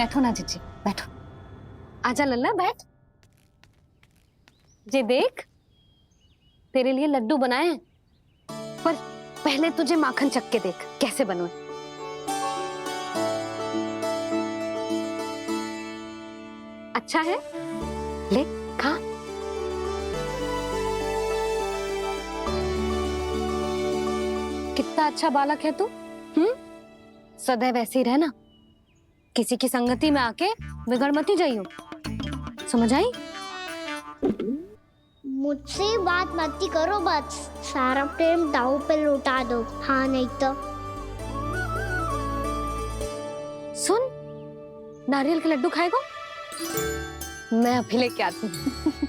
बैठो ना जीजी, बैठो। आजा लल्ला, बैठ। ये देख, तेरे लिए लड्डू बनाए हैं, पर पहले तुझे माखन चख के देख कैसे बने। अच्छा है, ले खा। कितना अच्छा बालक है तू। सदैव ऐसे ही रहना, किसी की संगति में आके बिगड़ मत ही जाइयो, समझ आई? मुझसे बात मत ही करो, बस सारा प्रेम दाव पे लौटा दो। हाँ नहीं तो सुन, नारियल के लड्डू खाएगा? मैं अभी लेके आती हूँ।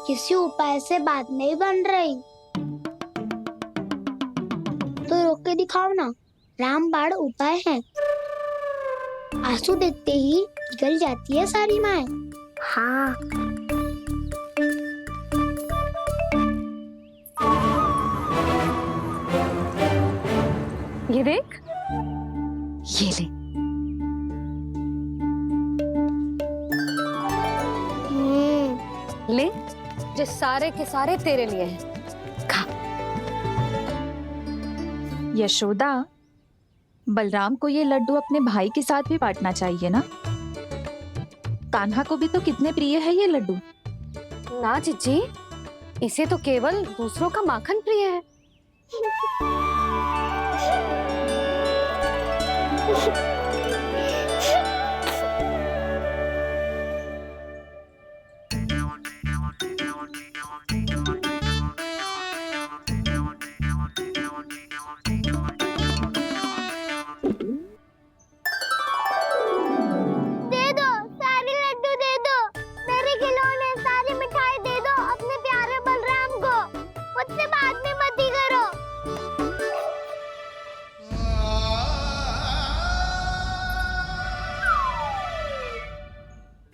किसी उपाय से बात नहीं बन रही तो रोक के दिखाओ ना। रामबाण उपाय है, आंसू देखते ही पिघल जाती है सारी माए। हाँ ये देख, ये ले। ले, जो सारे के सारे तेरे लिए हैं, खा। यशोदा, बलराम को ये लड्डू अपने भाई के साथ भी बांटना चाहिए ना। कान्हा को भी तो कितने प्रिय है ये लड्डू। ना जीजी, इसे तो केवल दूसरों का माखन प्रिय है।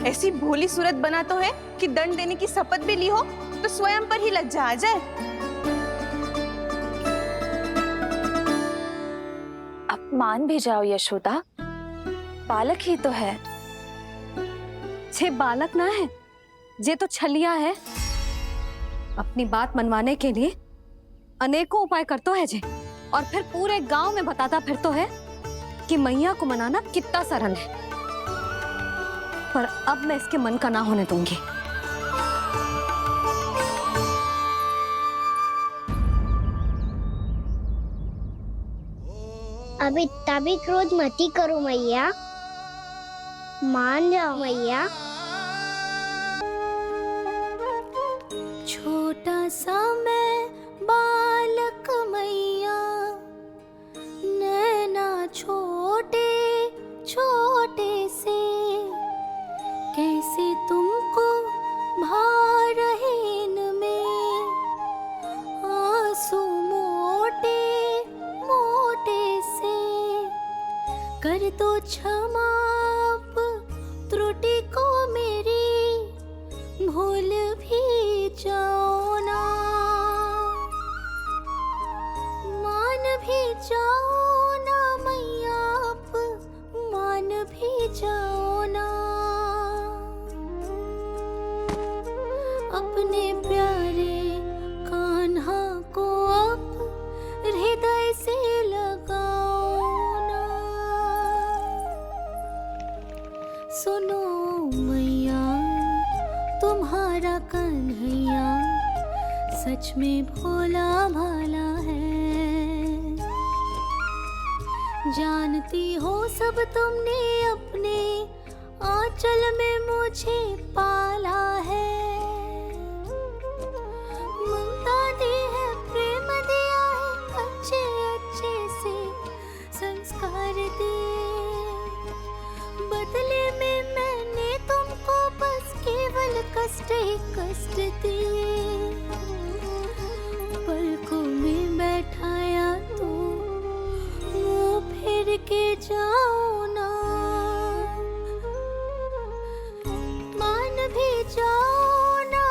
ऐसी भोली सूरत बना तो है कि दंड देने की शपथ भी ली हो तो स्वयं पर ही लज्जा आ जाए। अब मान भी जाओ यशोदा, बालक ही तो है। छे बालक ना है, ये तो छलिया है। अपनी बात मनवाने के लिए अनेकों उपाय करतो है जे, और फिर पूरे गांव में बताता फिरतो है कि मैया को मनाना कितना सरल है। पर अब मैं इसके मन का ना होने दूंगी। अब इतना भी क्रोध मत ही करो मैया, मान जाओ मैया। छोटा सा मैं बालक मैया, नैना छोटे छोटे से, कैसे तुमको भा रहे इनमें आंसू मोटे मोटे से। कर दो क्षमा त्रुटि को मेरी, भूल भी जाओ ना, मान भी जाओ ना मैया, आप मान भी जाओ ना। अपने प्यारे कान्हा को अब हृदय से लगाओ ना। सुनो मैया, तुम्हारा कन्हैया सच में भोला भाला है। जानती हो सब तुमने अपने आंचल में मुझे पाला है। ममता दी है, प्रेम दिया है, अच्छे अच्छे से संस्कार दिए। बदले में मैंने तुमको बस केवल कष्ट ही कष्ट दिए। पलकों में बैठाया तो मुंह फेर के जाओ ना, मान भी जाओ ना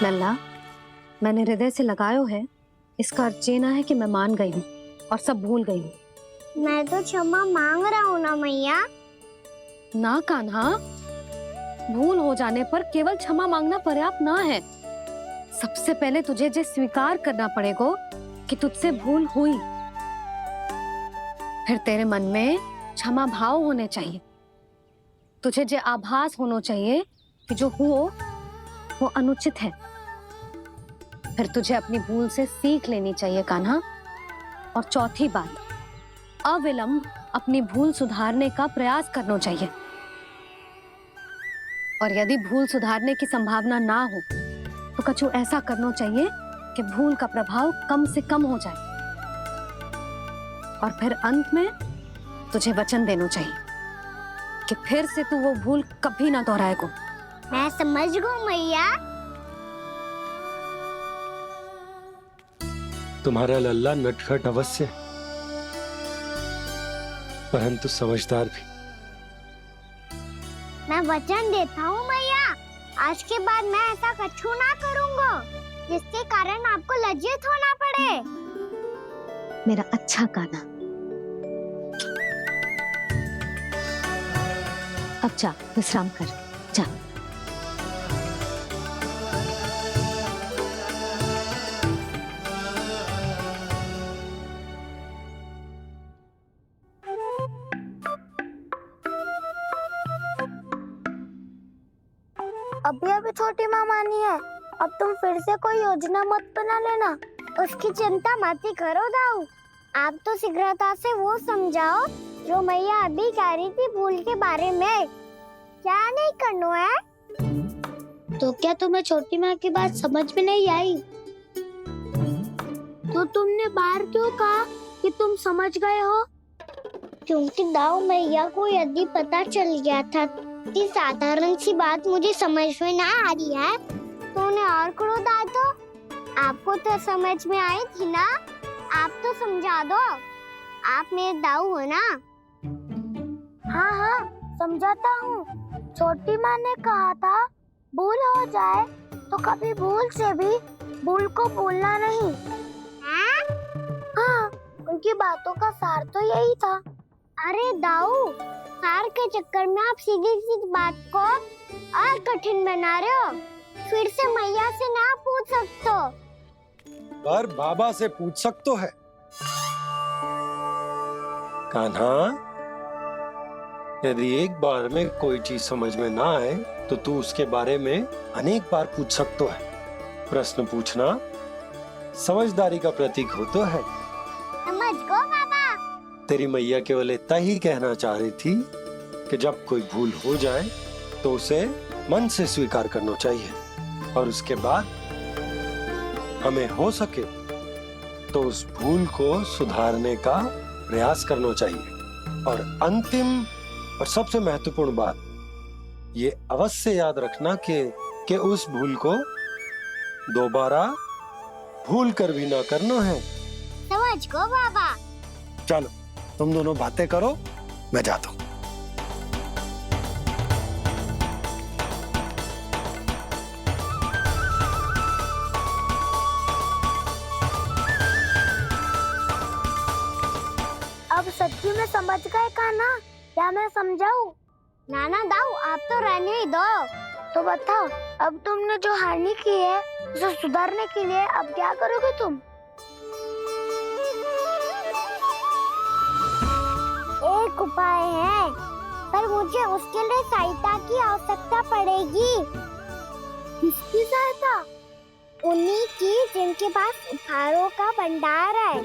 लल्ला, मैंने हृदय से लगायो है, इसका अर्थ ये ना है कि मैं मान गई हूँ और सब भूल गई हूँ। मैं तो क्षमा मांग रहा हूँ ना मैया। ना कान्हा, भूल हो जाने पर केवल क्षमा मांगना पर्याप्त ना है। सबसे पहले तुझे ये स्वीकार करना पड़ेगा कि तुझसे भूल हुई। फिर तेरे मन में क्षमा भाव होने चाहिए। तुझे जो आभास होना चाहिए कि जो हुआ वो अनुचित है। फिर तुझे अपनी भूल से सीख लेनी चाहिए कान्हा। और चौथी बात, अविलंब अपनी भूल सुधारने का प्रयास करना चाहिए। और यदि भूल सुधारने की संभावना ना हो तो कछु ऐसा करना चाहिए कि भूल का प्रभाव कम से कम हो जाए। और फिर अंत में तुझे वचन देना चाहिए कि फिर से तू वो भूल कभी ना दोहराएगा। मैं समझ गई मैया। तुम्हारा लल्ला नटखट अवश्य, परंतु समझदार भी। मैं वचन देता हूँ मैया, आज के बाद मैं ऐसा कछु ना करूँगा जिसके कारण आपको लज्जित होना पड़े। मेरा अच्छा कान्हा, अब जा विश्राम कर, जा। अभी अभी छोटी माँ मानी है, अब तुम फिर से कोई योजना मत बना लेना। उसकी चिंता मत ही करो दाऊ। आप तो शीघ्रता से वो समझाओ जो मैया अभी कह रही थी भूल के बारे में। क्या नहीं करना है? तो क्या तुम्हें छोटी माँ की बात समझ में नहीं आई? तो तुमने बाहर क्यों कहा कि तुम समझ गए हो? क्योंकि दाऊ मैया को यदि पता चल गया था कि साधारण सी बात मुझे समझ में ना आ रही है तो उन्हें और क्रोध आया। तो आपको तो समझ में आई थी ना, आप तो समझा दो। आप मेरे दाऊ हो ना। हाँ हाँ समझाता हूँ। छोटी माँ ने कहा था भूल हो जाए तो कभी भूल से भी भूल को भूलना नहीं। हाँ, उनकी बातों का सार तो यही था। अरे दाऊ, सार के चक्कर में आप सीधी सीधी बात को और कठिन बना रहे हो। फिर से मैया से ना पूछ सकते हो, पर बाबा से पूछ सकते है। कान्हा, यदि एक बार में कोई चीज समझ में ना आए तो तू उसके बारे में अनेक बार पूछ सकते है। प्रश्न पूछना समझदारी का प्रतीक होता है। समझ गो बाबा। तेरी मैया केवल इतना ही कहना चाह रही थी कि जब कोई भूल हो जाए तो उसे मन से स्वीकार करना चाहिए और उसके बाद हमें हो सके तो उस भूल को सुधारने का प्रयास करना चाहिए। और अंतिम और सबसे महत्वपूर्ण बात ये अवश्य याद रखना कि उस भूल को दोबारा भूल कर भी ना करना है। समझ गो बाबा। चलो तुम दोनों बातें करो, मैं जाता हूँ। अब सच्ची में समझ गए कान्हा, क्या मैं समझाऊं? नाना दाऊ, आप तो रहने ही दो। तो बताओ, अब तुमने जो हानि की है उसे सुधारने के लिए अब क्या करोगे तुम? एक उपाय है, पर मुझे उसके लिए सहायता की आवश्यकता पड़ेगी। किसकी सहायता? उन्हीं की जिनके पास उपहारों का भंडार है।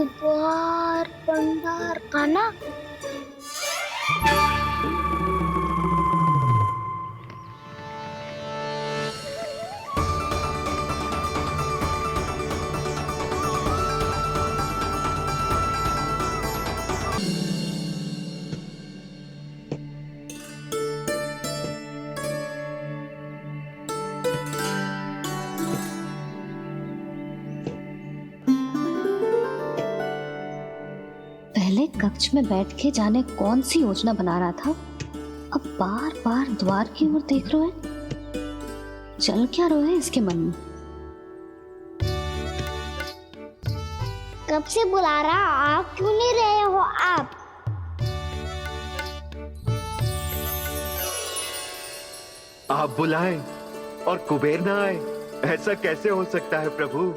उपहार भंडार का ना? पहले कक्ष में बैठ के जाने कौन सी योजना बना रहा था, अब बार बार द्वार की ओर देख रहे हैं। चल क्या रहा है इसके मन में? कब से बुला रहा, आप क्यों नहीं रहे हो आप? आप बुलाएं और कुबेर ना आए, ऐसा कैसे हो सकता है प्रभु?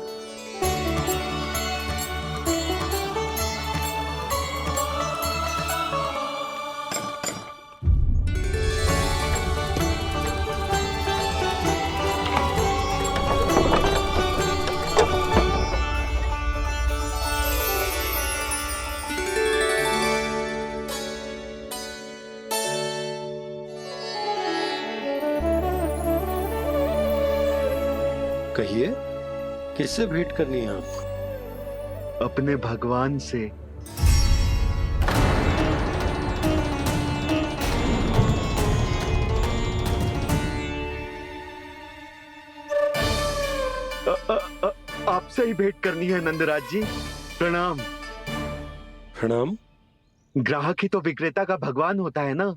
कहिए, किससे भेंट करनी है आपको? अपने भगवान से। आपसे ही भेंट करनी है नंदराज जी। प्रणाम। प्रणाम। ग्राहक ही तो विक्रेता का भगवान होता है ना।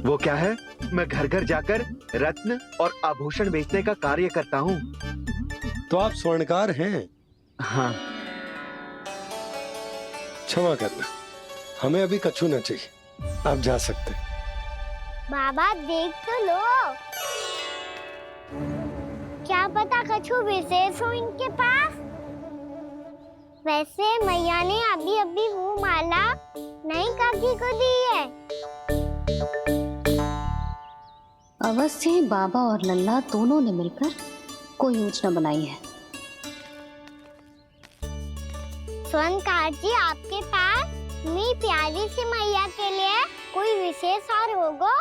वो क्या है, मैं घर घर जाकर रत्न और आभूषण बेचने का कार्य करता हूँ। तो आप स्वर्णकार हैं? हाँ। क्षमा करना, हमें अभी कछु न चाहिए, आप जा सकते हैं। बाबा देख तो लो, क्या पता कछु विशेष हो इनके पास। वैसे मैया ने अभी अभी वो माला नई काकी को दी है। अवश्य ही बाबा और लल्ला दोनों ने मिलकर कोई योजना बनाई है। स्वर्णकार जी, आपके पास मेरी प्यारी सी मैया के लिए कोई विशेष और होगा?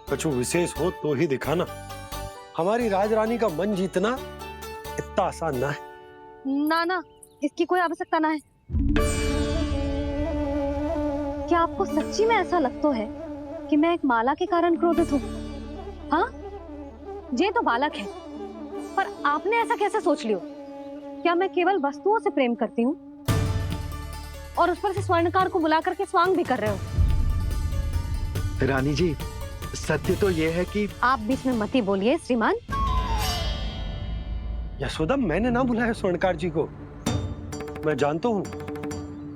कछु विशेष हो तो ही दिखाना। हमारी राजरानी का मन जीतना इतना आसान ना है। ना, इसकी कोई आवश्यकता ना है। क्या आपको सच्ची में ऐसा लगता है कि मैं एक माला के कारण क्रोधित हूँ? हाँ, ये तो बालक है, पर आपने ऐसा कैसे सोच लियो? क्या मैं केवल वस्तुओं से प्रेम करती हूँ और उस पर से स्वर्णकार को बुला करके स्वांग भी कर रहे हो? रानी जी, सत्य तो ये है कि आप बीच में मत ही बोलिए श्रीमान। यशोदा, मैंने ना बुलाया स्वर्णकार जी को। मैं जानता हूँ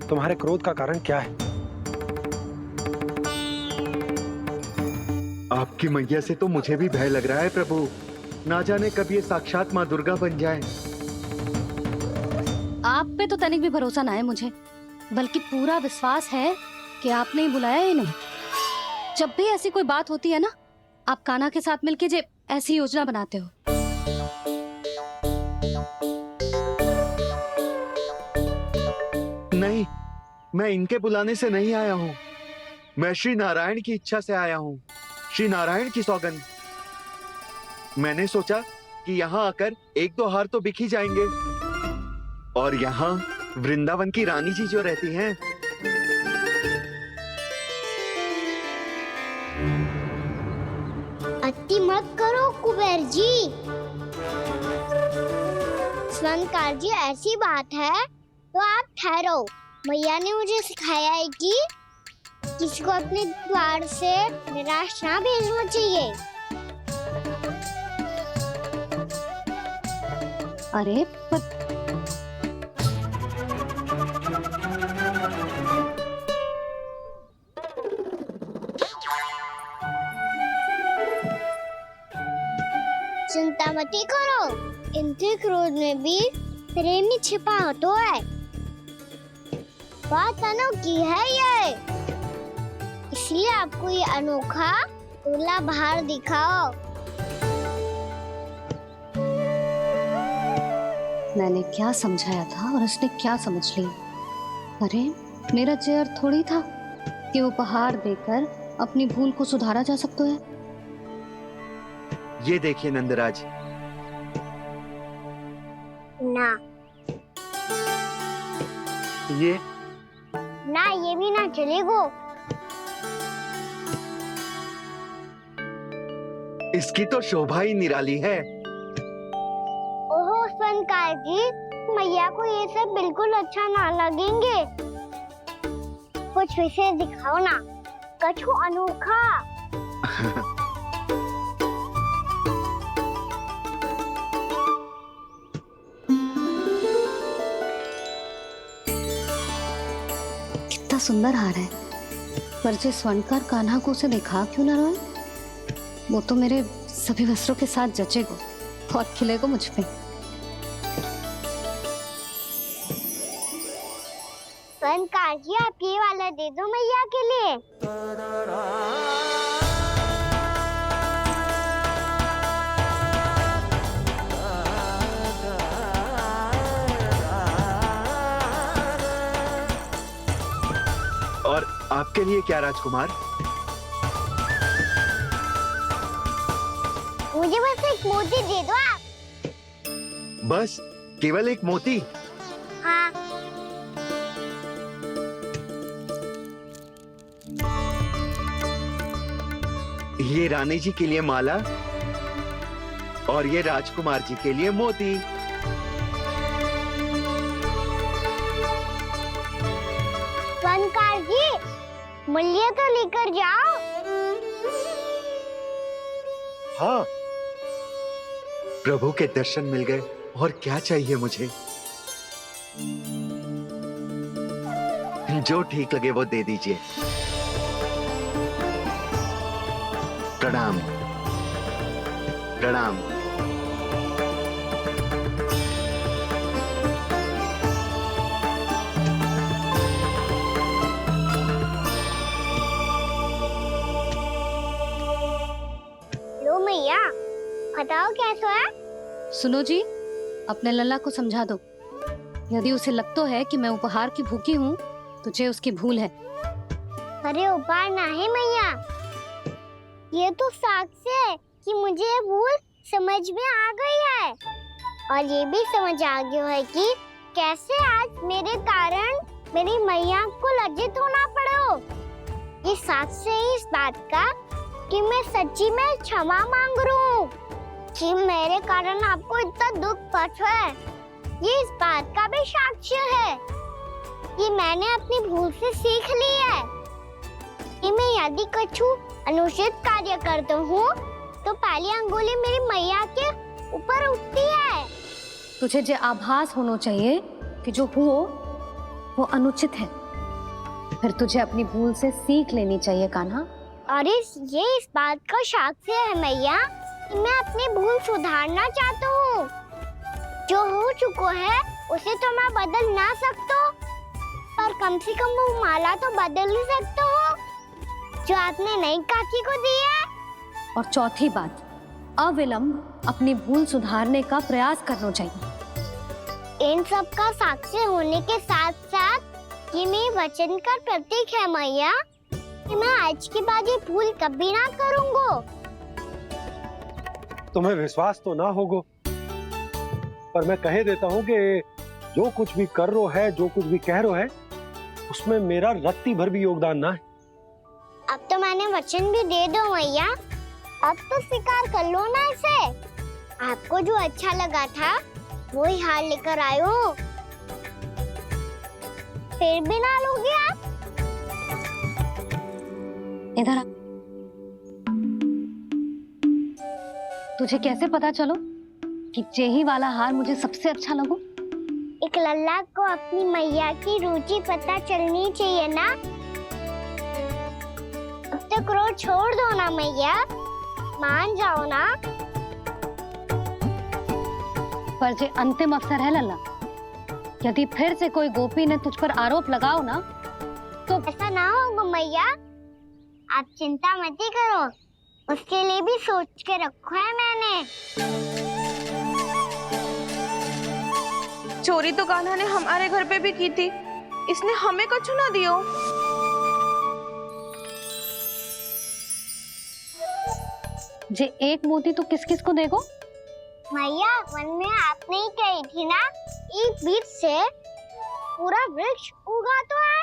तुम्हारे क्रोध का कारण क्या है। आपकी मैया से तो मुझे भी भय लग रहा है प्रभु। ना जाने कब ये साक्षात माँ दुर्गा बन जाए। आप पे तो तनिक भी भरोसा ना है मुझे, बल्कि पूरा विश्वास है कि आपने ही बुलाया है इन्हें। जब भी ऐसी कोई बात होती है ना, आप कान्हा के साथ मिलके जे ऐसी योजना बनाते हो। नहीं, मैं इनके बुलाने से नहीं आया हूँ। मैं श्री नारायण की इच्छा से आया हूँ। श्री नारायण की सौगंध। मैंने सोचा कि यहाँ आकर एक दो हार तो बिक ही जाएंगे। और यहाँ वृंदावन की रानी जी जो रहती हैं, अति मत करो कुबेर जी। स्वर्णकार जी, ऐसी बात है तो आप ठहरो। मैया ने मुझे सिखाया है कि किसी को अपने द्वार से निराश ना भेजना चाहिए। अरे पर चिंता मत करो, इनके क्रोध में भी प्रेम ही छिपा तो है। बात अनोखी है ये, इसलिए आपको ये अनोखा दूल्हा बाहर दिखाओ। मैंने क्या समझाया था और उसने क्या समझ लिया? अरे मेरा चेयर थोड़ी था कि उपहार देकर अपनी भूल को सुधारा जा सकता है। ये देखिए नंदराज। ना ये ये भी ना चलेगो। इसकी तो शोभा ही निराली है। ओहो स्वर्णकार जी, मैया को ये सब बिल्कुल अच्छा ना लगेंगे। कुछ विशेष दिखाओ ना, कछु अनोखा। कितना सुंदर हार है, पर जो स्वर्णकार कान्हा को उसे दिखा क्यों ना रोए? वो तो मेरे सभी वस्त्रों के साथ जचेगा और खिलेगा मुझ पे। स्वर्णकार जी, आप ये वाला दे दो मैया के लिए। और आपके लिए क्या राजकुमार? मुझे बस एक मोती दे दो आप। बस केवल एक मोती? हाँ। ये रानी जी के लिए माला और ये राजकुमार जी के लिए मोती। स्वर्णकार जी, मूल्य तो लेकर जाओ। हाँ, प्रभु के दर्शन मिल गए और क्या चाहिए मुझे? जो ठीक लगे वो दे दीजिए। प्रणाम प्रणाम। लो मैया, बताओ कैसा है? सुनो जी, अपने लल्ला को समझा दो। यदि उसे लगता है कि मैं उपहार की भूखी हूँ, तो ये उसकी भूल है। अरे उपहार ना है मैया, ये तो साक्ष्य है कि मुझे ये भूल समझ में आ गई है, और ये भी समझ आ गया है कि कैसे आज मेरे कारण मेरी मैया को लज्जित होना पड़ो। ये साक्ष्य है इस बात का कि मैं सच्ची में क्षमा मांग रहा हूँ कि मेरे कारण आपको इतना दुख पहुंचा है। ये इस बात का भी साक्ष्य है कि मैंने अपनी भूल से सीख ली है कि मैं यदि कुछ अनुचित कार्य करता हूँ तो पहली अंगुली मेरी मैया के ऊपर उठती है। तुझे जो आभास होना चाहिए कि जो हुआ वो अनुचित है, फिर तुझे अपनी भूल से सीख लेनी चाहिए कान्हा। और ये इस बात का साक्ष्य है मैया कि मैं अपनी भूल सुधारना चाहता हूँ। जो हो चुका है उसे तो मैं बदल ना सकता, पर कम से कम वो माला तो बदल ही सकता हूँ जो आपने नई काकी को दी है। और चौथी बात, अविलंब अपनी भूल सुधारने का प्रयास करना चाहिए। इन सब का साक्षी होने के साथ साथ ये मेरे वचन का प्रतीक है मैया कि मैं आज के बाद ये भूल कभी ना करूँगा। तुम्हें विश्वास तो ना होगा, पर मैं कह देता हूँ कि जो कुछ भी कर रो है, जो कुछ भी कह रो है, उसमें मेरा रत्ती भर भी योगदान ना है। अब तो मैंने वचन भी दे दो मैया, अब तो स्वीकार कर लो ना इसे। आपको जो अच्छा लगा था वही हार लेकर आयो, फिर भी ना लोगे आप? इधर आ। तुझे कैसे पता चलो कि जेही वाला हार मुझे सबसे अच्छा लगो? एक लल्ला को अपनी मैया की रुचि पता चलनी चाहिए ना। अब तक क्रोध छोड़ दो ना मैया, मान जाओ ना। पर जे अंतिम अवसर है लल्ला, यदि फिर से कोई गोपी ने तुझ पर आरोप लगाओ ना तो ऐसा ना होगा मैया, आप चिंता मत ही करो, उसके लिए भी सोच के रखो है मैंने। चोरी तो कान्हा ने हमारे घर पे भी की थी, इसने हमें कछु ना दियो। जे एक मोती तो किस किस को देगो? मैया, मन में आपने ही कही थी ना, एक बीज से पूरा वृक्ष उगा तो है।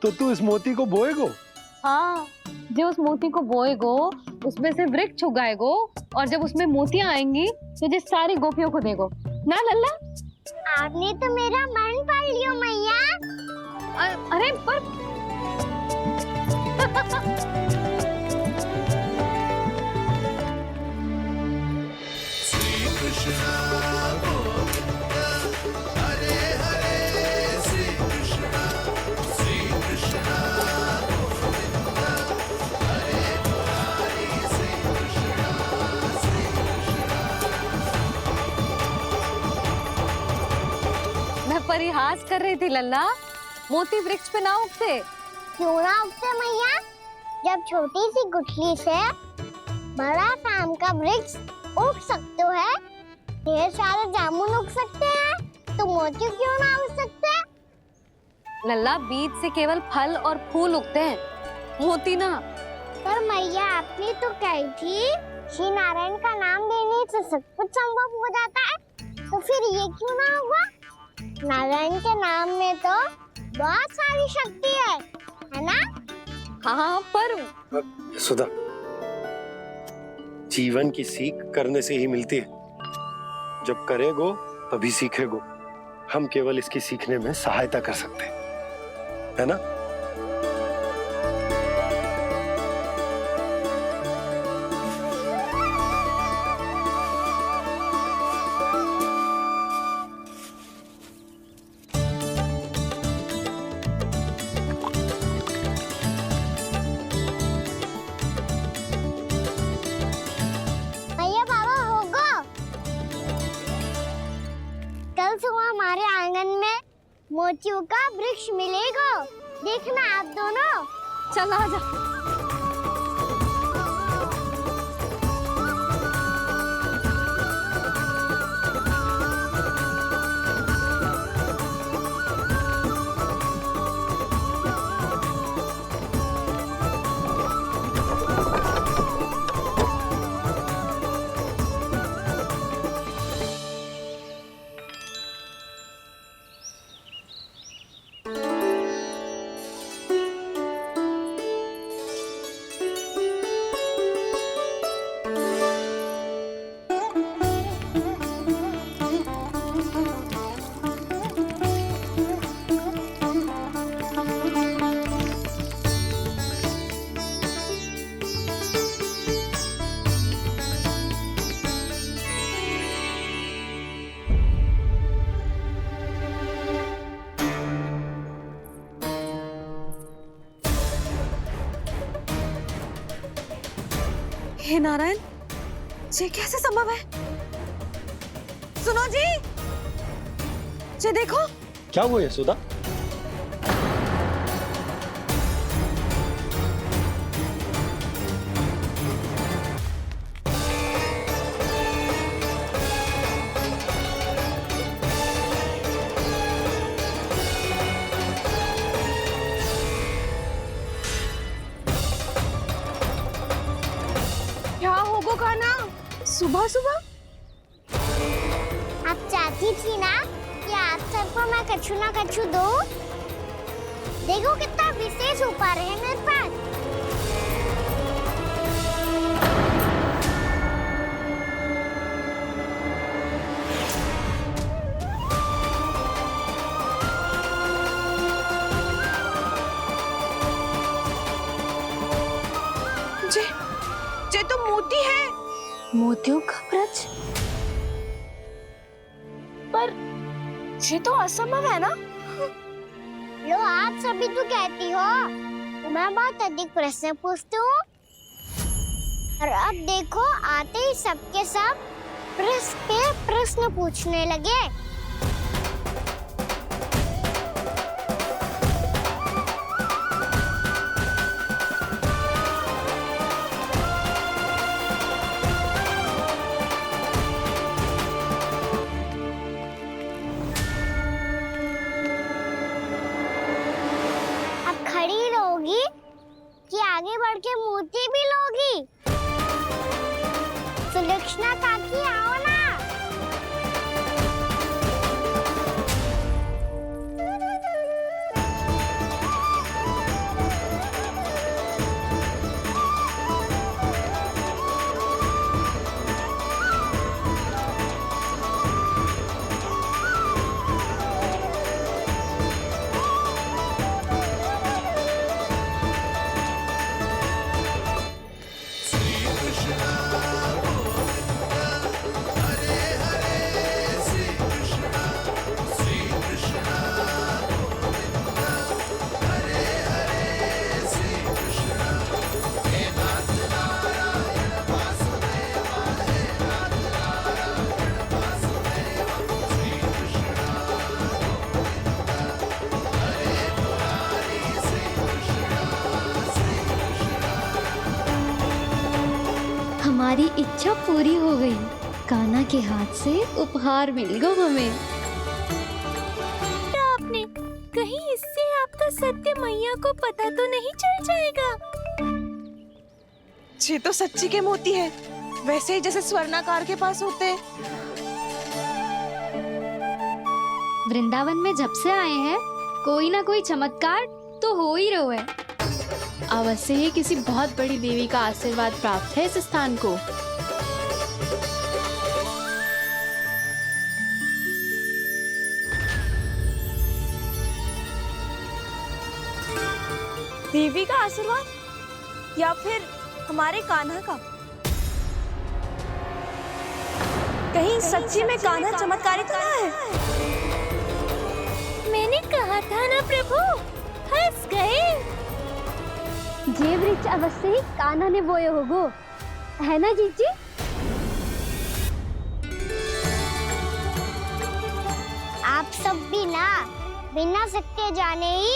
तो तू इस मोती को बोएगो? हाँ, जो उस मोती को बोएगो उसमें से वृक्ष उगाएगो, और जब उसमें मोतियां आएंगी तो जिस सारी गोपियों को देगो ना लल्ला। आपने तो मेरा मन पढ़ लियो मैया। अरे पर बकवास कर रही थी लल्ला। मोती वृक्ष पे ना उगते। क्यों ना उगते मैया? जब छोटी सी गुठली से बड़ा आम का वृक्ष उग सकते है, ढेर सारे जामुन उग सकते हैं, तो मोती क्यों ना उग सकते? लल्ला, बीज से केवल फल और फूल उगते हैं, मोती ना। पर मैया आपने तो कही थी श्री नारायण का नाम लेने से सब कुछ संभव हो जाता है, तो फिर ये क्यों ना होगा? नारायण के नाम में तो बहुत सारी शक्ति है ना? हाँ, पर सुधा, जीवन की सीख करने से ही मिलती है। जब करेगो तभी सीखेगो। हम केवल इसकी सीखने में सहायता कर सकते हैं, है ना? भैया बाबा होगो, कल सुबह हमारे आंगन में मोतियों का वृक्ष मिलेगा। देखना आप दोनों। चल आजा। हे नारायण, ये कैसे संभव है? सुनो जी, ये देखो। क्या हुआ है सुधा? क्या होगो कान्हा? सुबह सुबह आप चाहती थी ना कि आप सबको मैं कछु ना कछु दूं? देखो कितना विशेष उपहार है मेरे पास। ये तो मोती है। मोतियों का वृक्ष? पर ये तो असंभव है ना? लो, आप सभी तो कहती हो तो मैं बहुत अधिक प्रश्न पूछती हूँ, और अब देखो आते ही सबके सब प्रश्न पे प्रश्न पूछने लगे। खड़ी रहोगी कि आगे बढ़ के मोती भी लोगी? सुलक्षणा काकी आओ ना। हमारी इच्छा पूरी हो गई। कान्हा के हाथ से उपहार मिल गया हमें। आपने कहीं इससे आपका सत्य मैया को पता तो नहीं चल जाएगा? ये तो सच्ची के मोती है, वैसे ही जैसे स्वर्णाकार के पास होते हैं। वृंदावन में जब से आए हैं कोई ना कोई चमत्कार तो हो ही रहा है। अवश्य ही किसी बहुत बड़ी देवी का आशीर्वाद प्राप्त है इस स्थान को। देवी का आशीर्वाद या फिर हमारे कान्हा का? कहीं सच्ची में कान्हा चमत्कारी तो ना है? मैंने कहा था ना प्रभु, हंस गए। ये वृक्ष अवश्य ही कान्हा ने बोए होगो, है ना जीजी? आप सब भी ना बिना सत्य जाने ही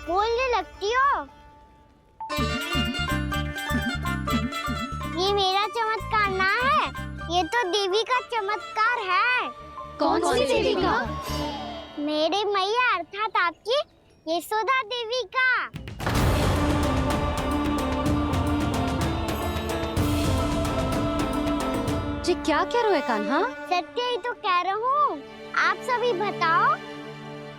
बोलने लगती हो। ये मेरा चमत्कार ना है, ये तो देवी का चमत्कार है। कौन सी देवी का? मेरे मैया अर्थात आपकी यशोदा देवी का। जी क्या कह रहे हो कान्हा? सत्य ही तो कह रहा हूँ। आप सभी बताओ,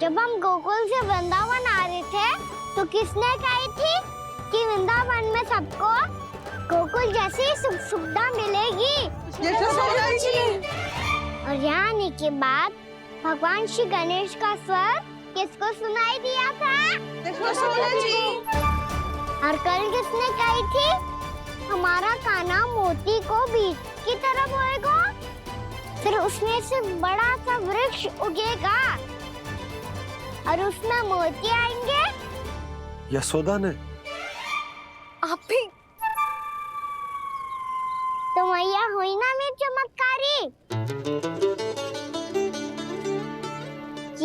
जब हम गोकुल से वृंदावन आ रहे थे तो किसने कही थी कि वृंदावन में सबको गोकुल जैसी सुख सुविधा मिलेगी? यशोदा जी। और यहाँ आने के बाद भगवान श्री गणेश का स्वर किसको सुनाई दिया था? यशोदा जी। और कल किसने कही थी हमारा कान्हा मोती को बीज की तरह बोएगा, फिर उसमें से बड़ा सा वृक्ष उगेगा और उसमें मोती आएंगे? यशोदा ने? आप भी? तो मैया हुई ना मेरी चमत्कारी।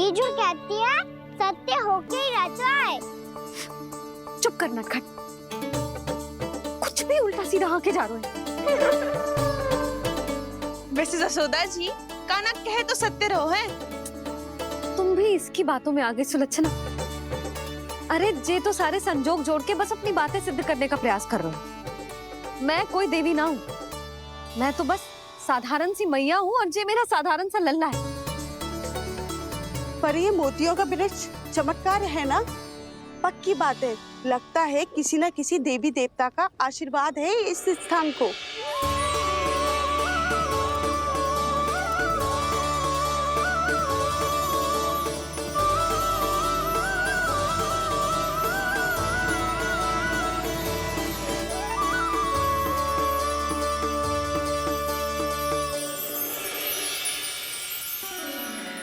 ये जो कहती है सत्य होके ही रहता है। चुप करना खट, कुछ भी उल्टा सीधा आके जा रहे हैं। वैसे यशोदा जी, कान्हा कहे तो सत्य रहो है। तुम भी इसकी बातों में आगे सुलझना। अरे जे तो सारे संजोग जोड़ के बस अपनी बातें सिद्ध करने का प्रयास कर रहे हो। मैं कोई देवी ना हूँ, मैं तो बस साधारण सी मैया हूँ और जे मेरा साधारण सा लल्ला है। पर ये मोतियों का वृक्ष चमत्कार है ना? पक्की बात है, लगता है किसी न किसी देवी देवता का आशीर्वाद है इस स्थान को।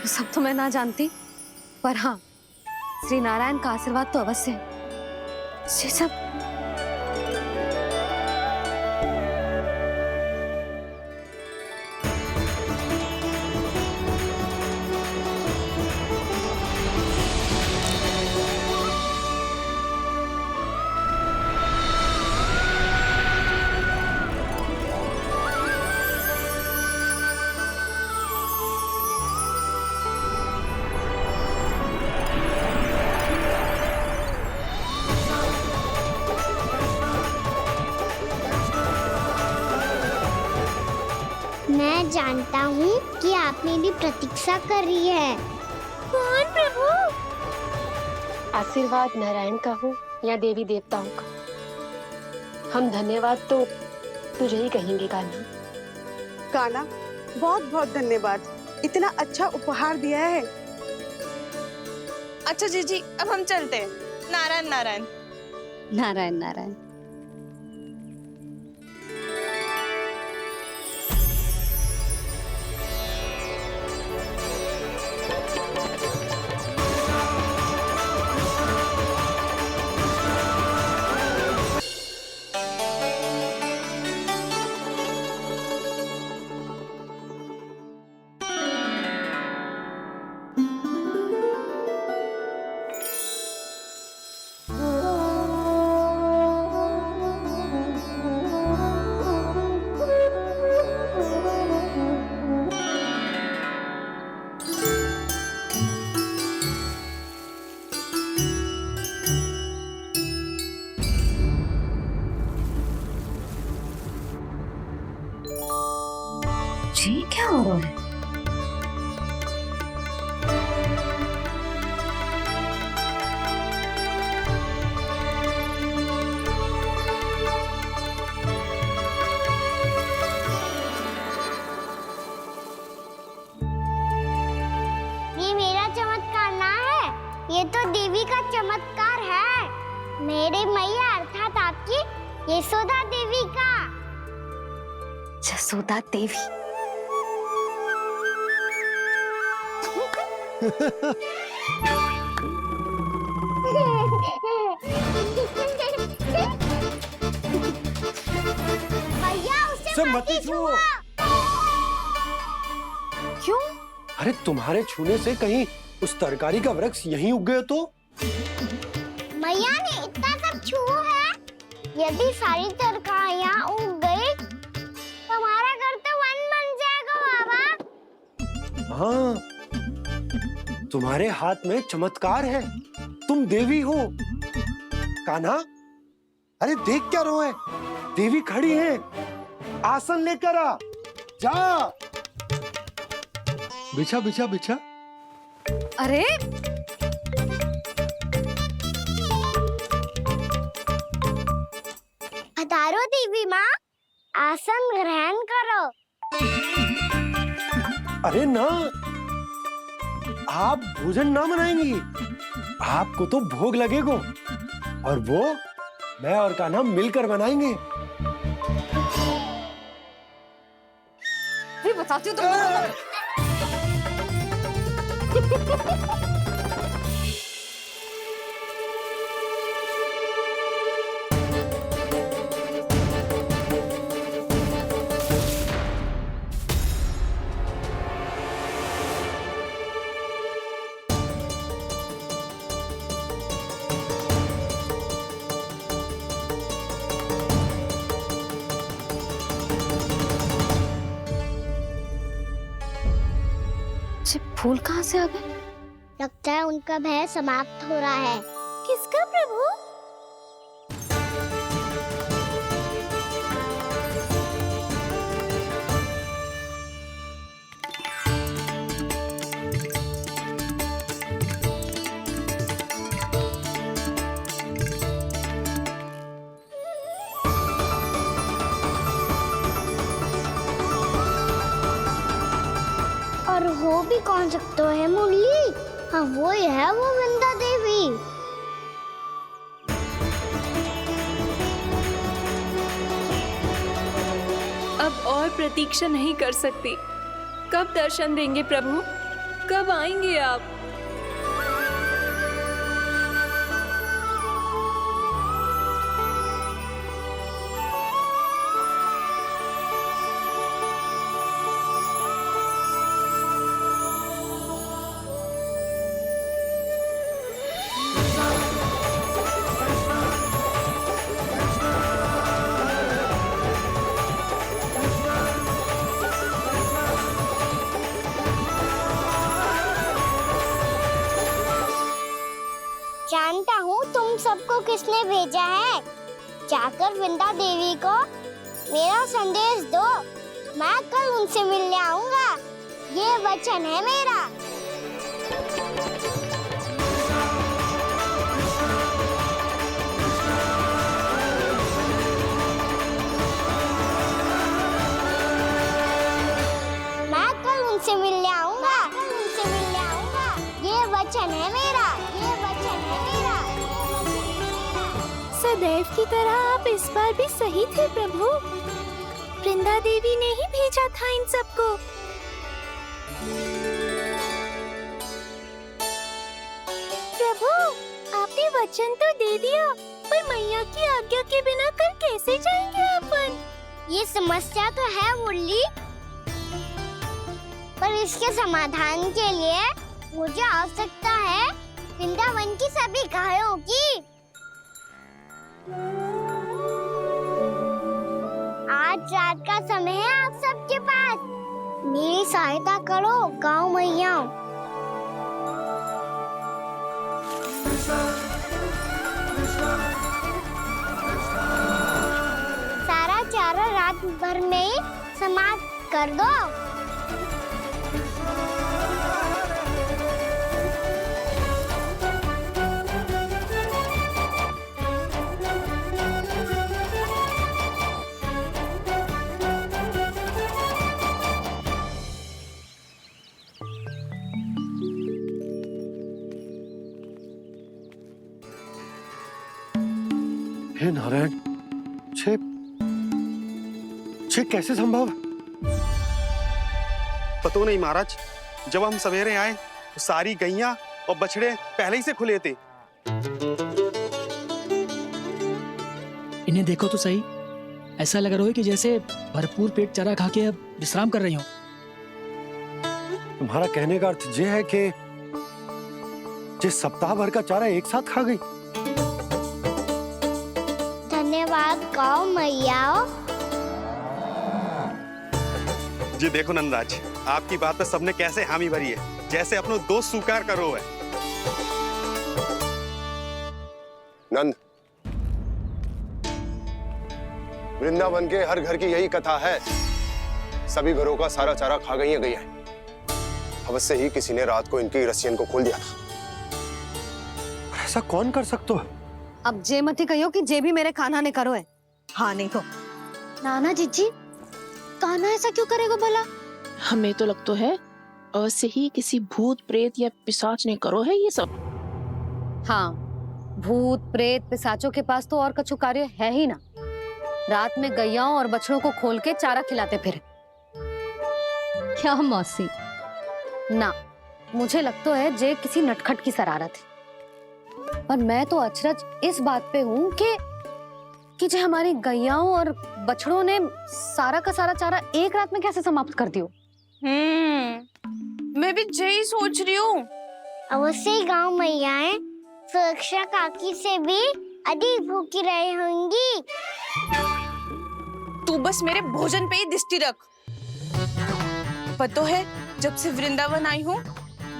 सब तो मैं ना जानती, पर हाँ, श्री नारायण का आशीर्वाद तो अवश्य है। ये सब मैं जानता हूँ कि आप मेरी प्रतीक्षा कर रही है। कौन प्रभु? आशीर्वाद नारायण का हो या देवी देवताओं का, हम धन्यवाद तो तुझे ही कहेंगे कान्हा। कान्हा, बहुत बहुत धन्यवाद, इतना अच्छा उपहार दिया है। अच्छा जीजी, अब हम चलते हैं। नारायण नारायण। नारायण नारायण। जी क्या हो रहा है? ये मेरा चमत्कार ना है, ये तो देवी का चमत्कार है। मेरे मैया अर्थात आपकी यशोदा देवी का। जसोदा देवी। भैया उसे मत मत छुओ। क्यों? अरे तुम्हारे छूने से कहीं उस तरकारी का वृक्ष यहीं उग गए तो? मैया ने इतना सब छुआ है। यदि सारी तरकारियां उग गई तो हमारा घर तो वन बन जाएगा बाबा। हाँ, तुम्हारे हाथ में चमत्कार है, तुम देवी हो। कान्हा, अरे देख क्या रो है, देवी खड़ी है, आसन लेकर आ, जा। बिछा बिछा बिछा। अरे पधारो देवी माँ, आसन ग्रहण करो। अरे ना, आप भोजन ना बनाएंगी, आपको तो भोग लगेगा और वो मैं और कान्हा मिलकर बनाएंगे। भी बताती हूँ तुमको। फूल कहाँ से आ गए? लगता है उनका भय समाप्त हो रहा है। किसका प्रभु? और हो भी कौन सकता है मुरली? हाँ वो ही है, वो वृंदा देवी। अब और प्रतीक्षा नहीं कर सकती। कब दर्शन देंगे प्रभु? कब आएंगे आप? जानता हूँ तुम सबको किसने भेजा है। जाकर वृंदा देवी को मेरा संदेश दो, मैं कल उनसे मिलने आऊंगा, ये वचन है मेरा। मैं कल उनसे मिलने आऊंगा, ये वचन है मेरा, ये वचन है मेरा। सदैव की तरह आप इस बार भी सही थे प्रभु। वृंदा देवी ने ही भेजा था इन सबको। प्रभु, आपने वचन तो दे दिया, पर मैया की आज्ञा के बिना कल कैसे जाएंगे अपन? ये समस्या तो है मुरली, पर इसके समाधान के लिए मुझे आवश्यकता है वृंदावन की सभी गायों की। आज रात का समय है आप सबके पास, मेरी सहायता करो गाँव मैया। सारा चारा रात भर में समाप्त कर दो। हे नारायण, छे छे कैसे संभव? पता नहीं महाराज, जब हम सवेरे आए तो सारी गैया और बछड़े पहले ही से खुले थे। इन्हें देखो तो सही, ऐसा लग रहा है कि जैसे भरपूर पेट चारा खा के अब विश्राम कर रही हो। तुम्हारा कहने का अर्थ ये है कि जिस सप्ताह भर का चारा एक साथ खा गई। धन्यवाद गाँव मैया। जी देखो नंदराज, आपकी बात पे सबने कैसे हामी भरी है, जैसे अपनो दोस्त स्वीकार करो है। नंद, वृंदावन के हर घर की यही कथा है, सभी घरों का सारा चारा खा गई है गैया। अवश्य ही किसी ने रात को इनकी रस्सियन को खोल दिया था। ऐसा कौन कर सकता है? अब जे मती कहियो कि जे भी मेरे कान्हा ने करो है। हाँ नहीं तो नाना जीजी, कान्हा ऐसा क्यों करेगा भला? हमें तो लगता है अवश्य ही किसी भूत प्रेत या पिशाच ने करो है ये सब। हाँ, भूत प्रेत पिशाचों के पास तो और कछु कार्य है ही ना। रात में गैयाओं और बछड़ों को खोल के चारा खिलाते फिर। क्या मौसी? ना, मुझे लगता है जे किसी नटखट की शरारत है। पर मैं तो अचरज इस बात पे हूँ कि जो हमारी गैयाओं और बछड़ों ने सारा का सारा चारा एक रात में कैसे समाप्त कर दियो। मैं भी यही सोच रही हूँ। अवश्य ही गाँव मैयाएं सुरक्षा काकी से भी अधिक भूखी रही होंगी। तू बस मेरे भोजन पे ही दृष्टि रख। पता है, जब से वृंदावन आई हूँ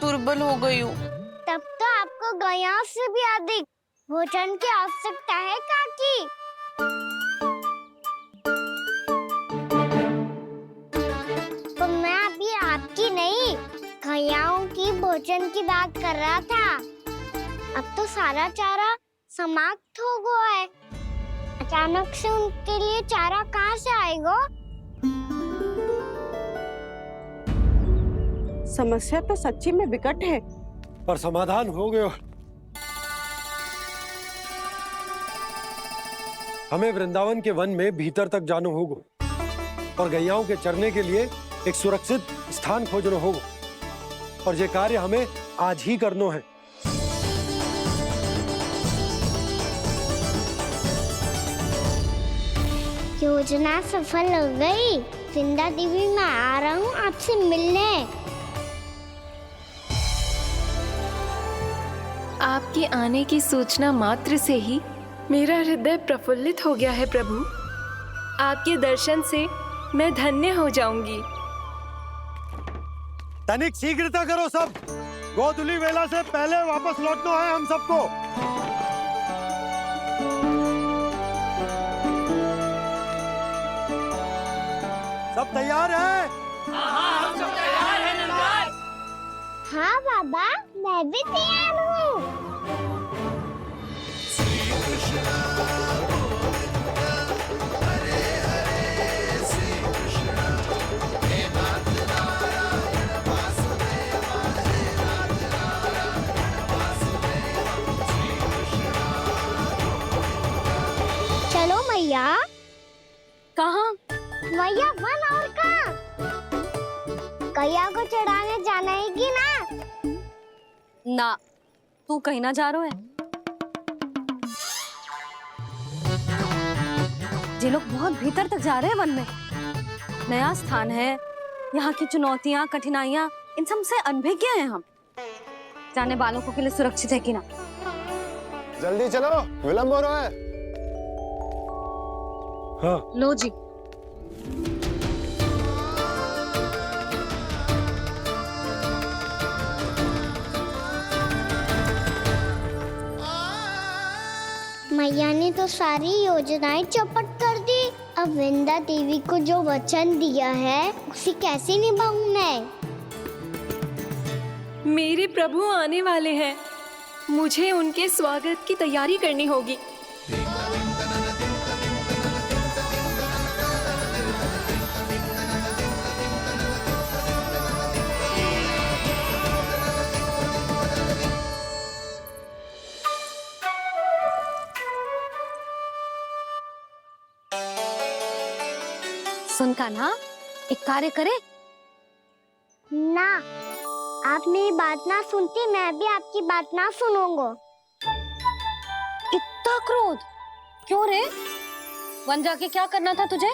दुर्बल हो गई हूँ। तब तो आपको गैयाओं से भी अधिक भोजन की आवश्यकता है काकी। तो मैं अभी आपकी नहीं, गैयाओं की भोजन की बात कर रहा था। अब तो सारा चारा समाप्त हो गया है। अचानक से उनके लिए चारा कहाँ से आएगा? समस्या तो सच्ची में विकट है, पर समाधान हो गया। हमें वृंदावन के वन में भीतर तक जाना होगा और गैयाओं के चरने के लिए एक सुरक्षित स्थान खोजना होगा, और ये कार्य हमें आज ही करना है। योजना सफल हो गई। वृंदा देवी, मैं आ रहा हूँ आपसे मिलने। आपके आने की सूचना मात्र से ही मेरा हृदय प्रफुल्लित हो गया है प्रभु। आपके दर्शन से मैं धन्य हो जाऊंगी। तनिक शीघ्रता करो सब, गोधुली वेला से पहले वापस लौटना है हम सबको। सब तैयार है? हाँ, हम सब तैयार हैं नंदराज। हाँ बाबा, मैं भी तैयार हूँ। चलो मैया। कहाँ? मैया वन और कहाँ? गैया को चढ़ाने जाना है कि ना? ना, तू कहीं ना जा रहा है। ये लोग बहुत भीतर तक जा रहे हैं वन में। नया स्थान है, यहाँ की चुनौतियाँ, कठिनाइयाँ, इन सब से अनभिज्ञ हैं हम। जाने वालों के लिए सुरक्षित है कि ना? जल्दी चलो, विलंब हो रहा है। हाँ। लो जी। मैया ने तो सारी योजनाएं चौपट कर दी। अब वृंदा देवी को जो वचन दिया है उसे कैसे निभाऊं मैं? मेरे प्रभु आने वाले हैं, मुझे उनके स्वागत की तैयारी करनी होगी। सुन कान्हा, एक कार्य करे। ना, आप मेरी बात ना सुनती, मैं भी आपकी बात ना सुनूंगा। इतना क्रोध क्यों रे? वन जाके क्या करना था तुझे?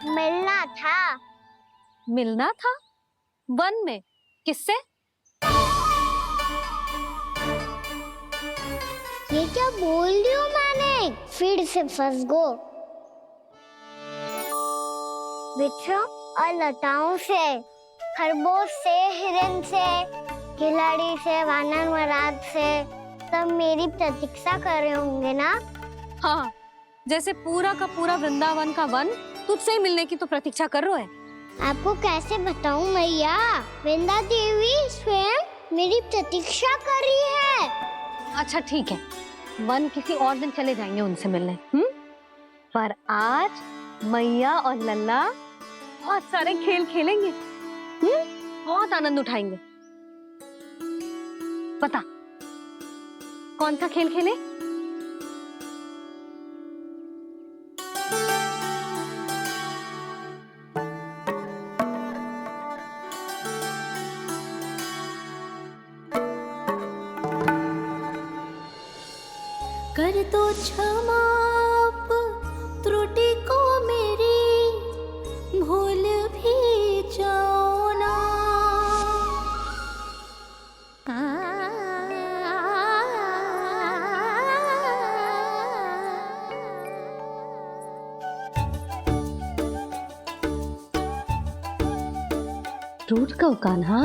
मिलना था। मिलना था? वन में? किससे? ये क्या बोल रही हूँ मैंने? फिर से फंस गो। वृक्षों और लताओं से, खरगोश से, हिरन से, खिलाड़ी से, वानर महाराज से, सब मेरी प्रतीक्षा कर रहे होंगे ना? हाँ, जैसे पूरा का पूरा वृंदावन का वन तुझसे मिलने की तो प्रतीक्षा कर रहा है। आपको कैसे बताऊं मैया? वृंदा देवी स्वयं मेरी प्रतीक्षा कर रही है। अच्छा ठीक है, वन किसी और दिन चले जाएंगे उनसे मिलने। पर आज मैया और लल्ला बहुत सारे खेल खेलेंगे। बहुत आनंद उठाएंगे। बता कौन सा खेल खेले? कर दो क्षमा त्रुटि को मेरी, भूल भी जाओ ना। टूट गओ कान्हा?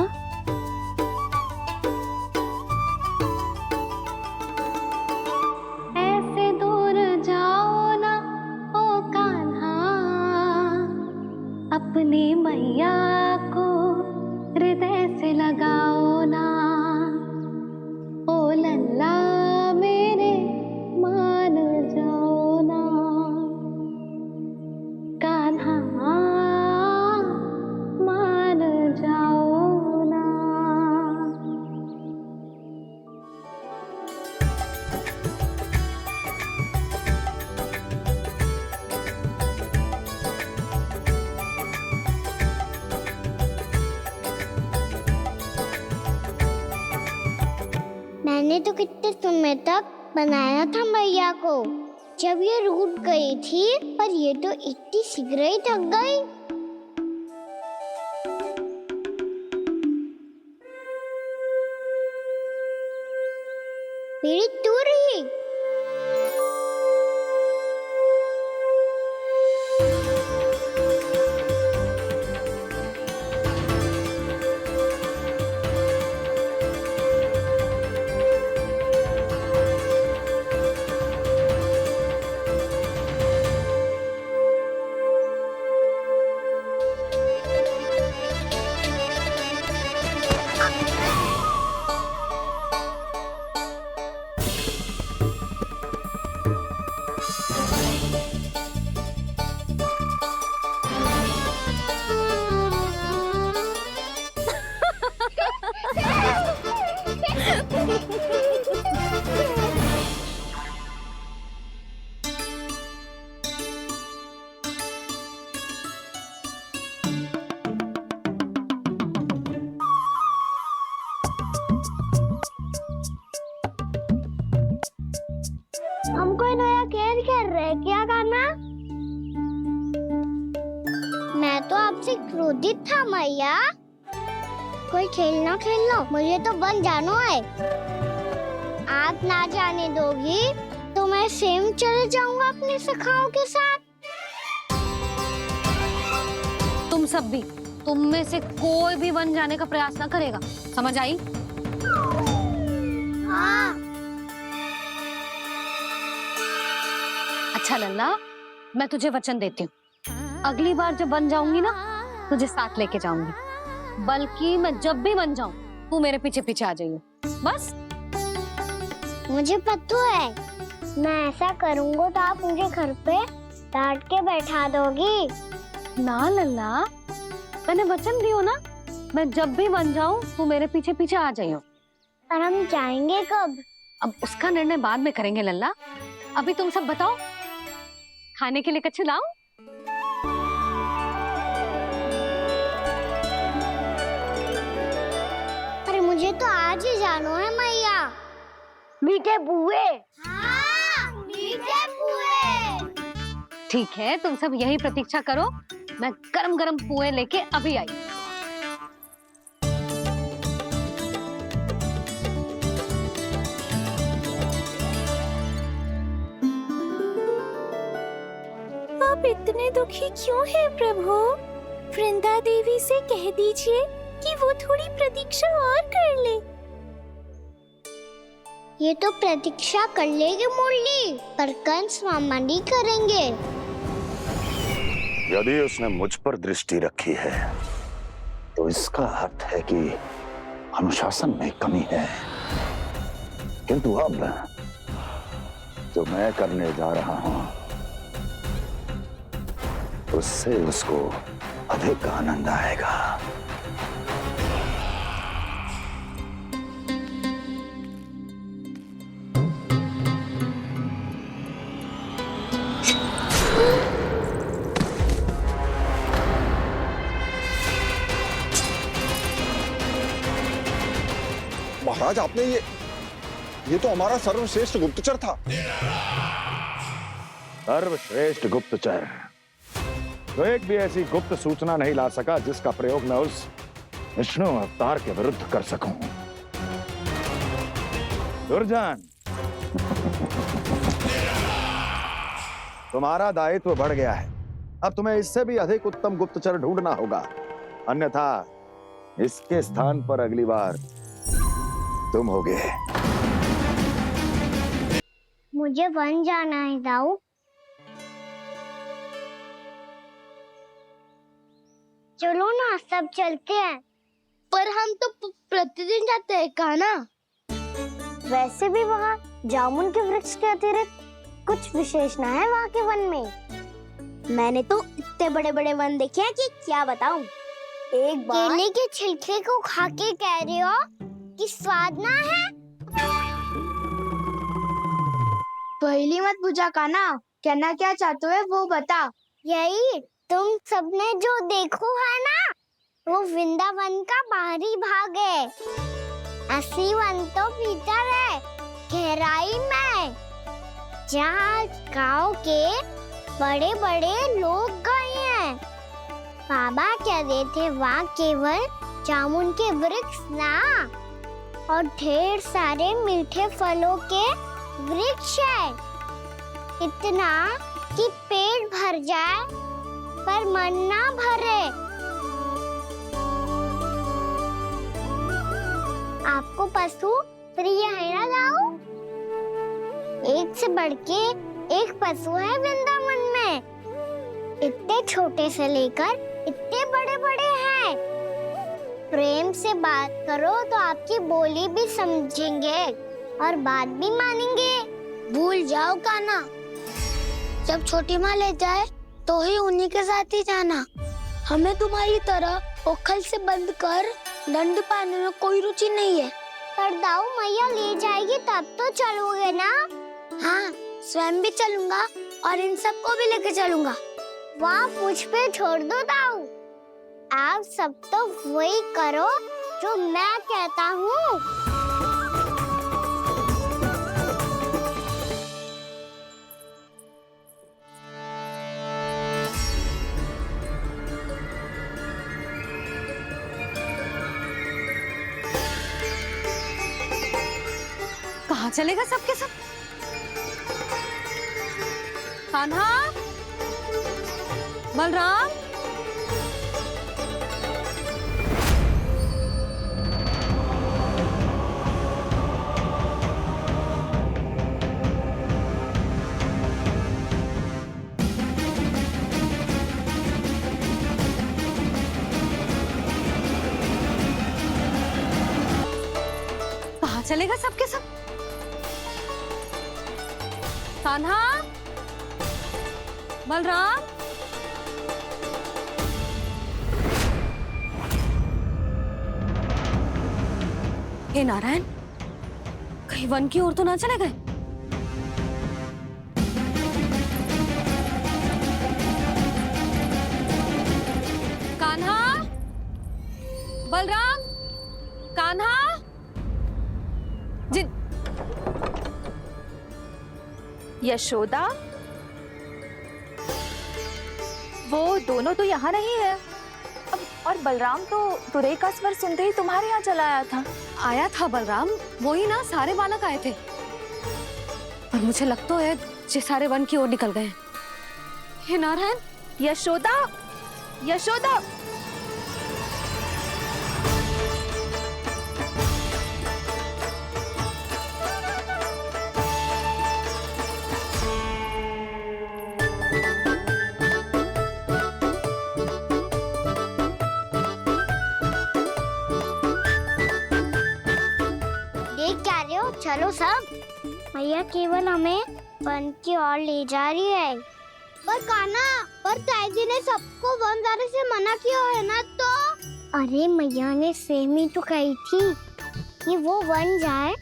ऐसे दूर जाओ ना ओ कान्हा, अपनी मैया को हृदय से लगाओ ना। ओ लल्ला मेरे मान जाओ ना, कान्हा मान जाओ ना। मैंने तो कितने समय तक बनाया था मैया को, जब ये रूठ गई थी, पर ये तो इतनी शीघ्र ही थक गई। मेरी दूर ही। हम कोई नया खेल खेल रहे हैं क्या करना? मैं तो आपसे क्रोधित था मैया। कोई खेलना खेलना, मुझे तो बन जाना है। आप ना जाने दोगी तो मैं स्वयं चले जाऊंगा अपने सखाओं के साथ। तुम सब भी, तुम में से कोई भी वन जाने का प्रयास ना करेगा, समझ आई? हाँ। अच्छा लल्ला, मैं तुझे वचन देती हूँ, अगली बार जब बन जाऊंगी ना, तुझे साथ लेके जाऊंगी। बल्कि मैं जब भी बन जाऊं, तू मेरे पीछे पीछे आ जाइए, बस। मुझे पता है, मैं ऐसा करूंगा तो आप मुझे घर पे डांट के बैठा दोगी। ना लल्ला, मैंने वचन दियो ना, मैं जब भी बन जाऊं, तू मेरे पीछे पीछे आ जाइयो। और हम जाएंगे कब? अब उसका निर्णय बाद में करेंगे लल्ला। अभी तुम सब बताओ, खाने के लिए कुछ लाऊं? मुझे तो आज ही जाना है मैया। मीठे बुए। हाँ, मीठे बुए। ठीक है, तुम सब यही प्रतीक्षा करो, मैं गरम गरम पुए लेके अभी आई। आप इतने दुखी क्यों हैं प्रभु? वृंदा देवी से कह दीजिए कि वो थोड़ी प्रतीक्षा और कर ले। ये तो प्रतीक्षा कर लेगी मुरली, पर कंस मामा नहीं करेंगे। यदि उसने मुझ पर दृष्टि रखी है तो इसका अर्थ है कि अनुशासन में कमी है। किंतु अब जो मैं करने जा रहा हूं उससे उसको अधिक आनंद आएगा। महाराज, आपने ये तो हमारा सर्वश्रेष्ठ गुप्तचर था। सर्वश्रेष्ठ गुप्तचर तो एक भी ऐसी गुप्त सूचना नहीं ला सका जिसका प्रयोग मैं उस विष्णु अवतार के विरुद्ध कर सकूं। दुर्जन, तुम्हारा दायित्व बढ़ गया है। अब तुम्हें इससे भी अधिक उत्तम गुप्तचर ढूंढना होगा, अन्यथा इसके स्थान पर अगली बार तुम होगे। मुझे वन जाना है दाऊ। चलो ना, सब चलते हैं। पर हम तो प्रतिदिन जाते हैं कहा ना। वैसे भी वहाँ जामुन के वृक्ष के अतिरिक्त कुछ विशेष ना है वहाँ के वन में। मैंने तो इतने बड़े बड़े वन देखे हैं कि क्या बताऊं। एक बार केले के छिलके को खा के कह रहे हो कि स्वाद ना है? पहली मत पूछा काना, कहना क्या चाहते हो वो बता। यही तुम सबने जो देखो है ना, वो वृंदावन का बाहरी भाग है। असली वन तो भीतर है, गहराई में, जहाँ गांव के बड़े बड़े लोग गए हैं। बाबा कह रहे थे वहाँ केवल जामुन के वृक्ष ना, और ढेर सारे मीठे फलों के वृक्ष है। इतना कि पेट भर जाए पर मन ना भरे। आपको पशु प्रिय है ना दाऊ? एक से बढ़ के एक पशु है वृंदावन में। इतने छोटे से लेकर इतने बड़े बड़े हैं। प्रेम से बात करो तो आपकी बोली भी समझेंगे और बात भी मानेंगे। भूल जाओ काना, जब छोटी माँ ले जाए तो ही उन्हीं के साथ ही जाना। हमें तुम्हारी तरह ओखल से बंद कर दंड पाने में कोई रुचि नहीं है। पर दाऊ मैया ले जाएगी तब तो चलोगे ना? हाँ, स्वयं भी चलूंगा और इन सबको भी लेके चलूंगा। वहाँ मुझ पे छोड़ दो दाऊ। आप सब तो वही करो जो मैं कहता हूँ। कहाँ चलेगा सबके सब? कान्हा, बलराम, कहाँ चलेगा सबके सब? कान्हा, बलराम, हे नारायण, कहीं वन की ओर तो ना चले गए? कान्हा, बलराम, कान्हा, यशोदा, वो दोनों तो यहाँ नहीं है। अब और बलराम तो तुरई का स्वर सुनते ही तुम्हारे यहाँ चला आया था। आया था बलराम, वही ना सारे बालक आए थे। पर मुझे लगता है ये सारे वन की ओर निकल गए। हे नारायण! यशोदा, यशोदा! चलो सब, मैया केवल हमें वन की ओर ले जा रही है। पर कान्हा, पर ताईजी ने सबको वन जाने से मना किया है ना। तो अरे मैया ने सेम ही तो कही थी कि वो वन जाए,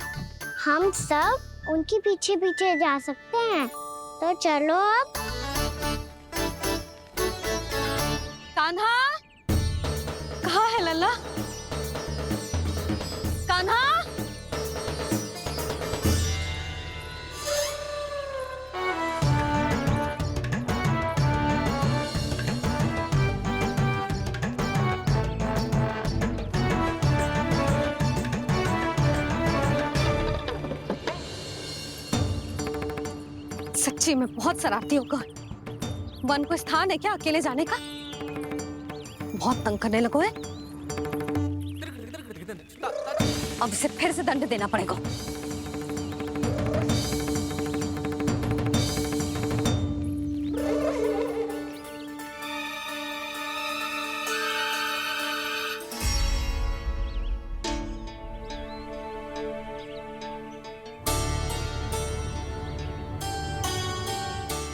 हम सब उनके पीछे पीछे जा सकते हैं। तो चलो अब। कान्हा, कहाँ है लल्ला? कान्हा! सच्ची में बहुत शरारती होकर। वन को स्थान है क्या अकेले जाने का? बहुत तंग करने लगो है। अब इसे फिर से दंड देना पड़ेगा।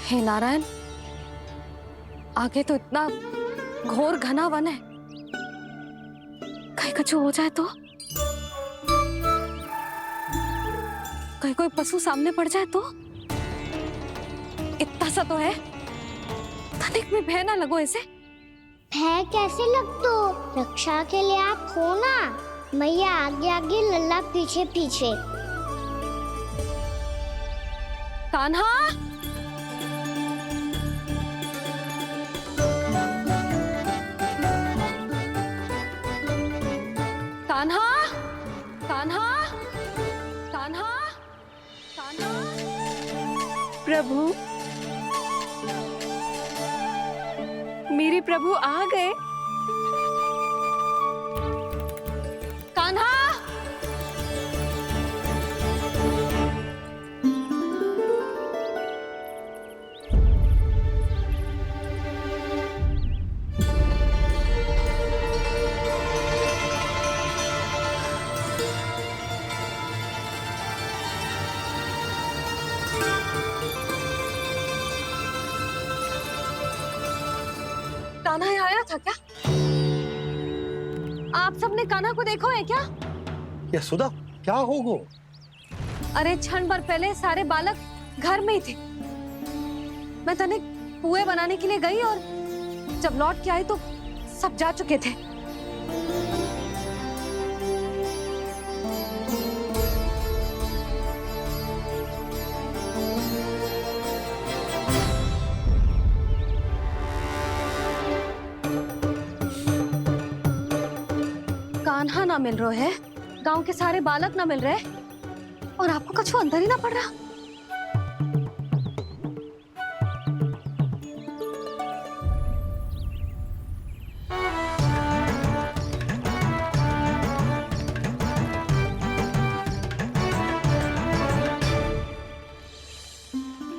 हे नारायण, आगे तो इतना घोर घना वन है, कहीं कुछ हो जाए तो? कहीं कोई पशु सामने पड़ जाए तो? इतना सा तो है, तनिक भी भय ना लगो इसे। भय कैसे लगतो? रक्षा के लिए आप हो ना। मैया आगे आगे, लल्ला पीछे पीछे। कान्हा! कान्हा! कान्हा! कान्हा! कान्हा! प्रभु, मेरे प्रभु आ गए। कान्हा! कान्हा यहाँ आया था क्या? आप सबने कान्हा को देखो है क्या? यशोदा, क्या होगो? अरे क्षण भर पहले सारे बालक घर में ही थे। मैं तनिक पुए बनाने के लिए गई और जब लौट के आई तो सब जा चुके थे। कान्हा ना मिल रहा है, गांव के सारे बालक ना मिल रहे, और आपको कछु अंदर ही ना पड़ रहा।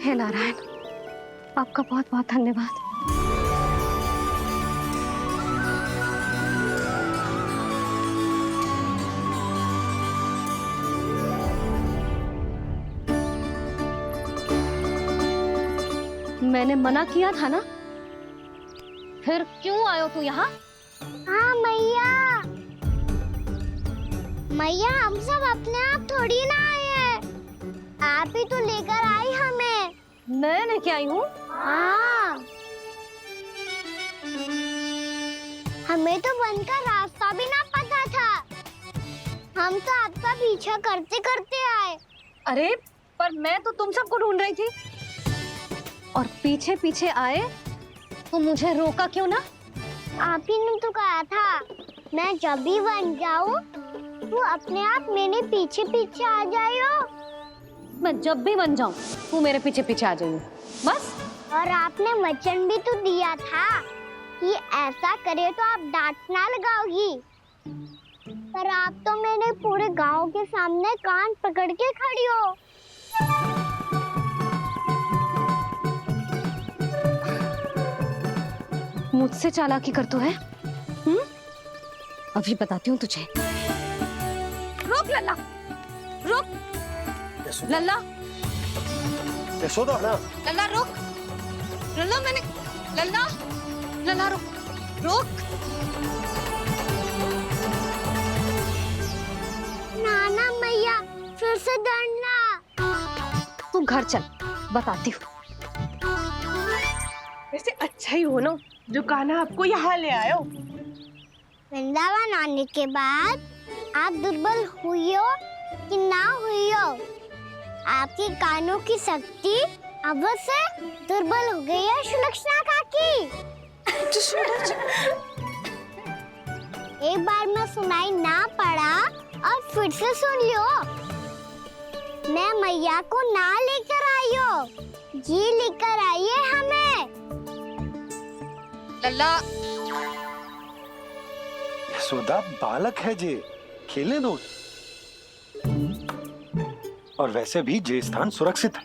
हे नारायण, आपका बहुत बहुत धन्यवाद। मैंने मना किया था ना, फिर क्यों आयो तू यहाँ? हाँ मैया, मैया हम सब अपने आप थोड़ी ना आए हैं, आप ही तो लेकर आई हमें। मैं लेके आई हूँ? हाँ, हमें तो वन का रास्ता भी ना पता था, हम तो आपका पीछा करते करते आए। अरे पर मैं तो तुम सबको ढूंढ रही थी। और पीछे पीछे आए तो मुझे रोका क्यों ना? आप ही ने तो कहा था मैं जब भी बन जाऊं तू अपने आप मेरे पीछे पीछे आ जाइयो। मैं जब भी बन जाऊं तू मेरे पीछे पीछे आ जाइयो बस। और आपने वचन भी तो दिया था कि ऐसा करे तो आप डांट ना लगाओगी, पर आप तो मेरे पूरे गांव के सामने कान पकड़ के खड़ी हो। मुझसे चालाकी करतो है? अभी बताती हूँ तुझे। रुक लल्ला, रुक लल्ला, यशोदा ना। लल्ला रुक, लल्ला मैंने, लल्ला, लल्ला रुक, रुक। नाना मैया फिर से डरना। तू घर चल, बताती हूँ। वैसे अच्छा ही हो ना जो कान्हा आपको यहाँ ले आयो। वृंदावन आने के बाद आप दुर्बल हुई हो कि ना हुई हो, आपके कानों की शक्ति अब से दुर्बल हो गई है सुलक्षणा काकी। एक बार में सुनाई ना पड़ा और फिर से सुन लियो। मैं मैया को ना लेकर आई हो, जी लेकर आई है हमें। लल्ला, यशोदा बालक है जे, खेले दो। और वैसे भी जे स्थान सुरक्षित है।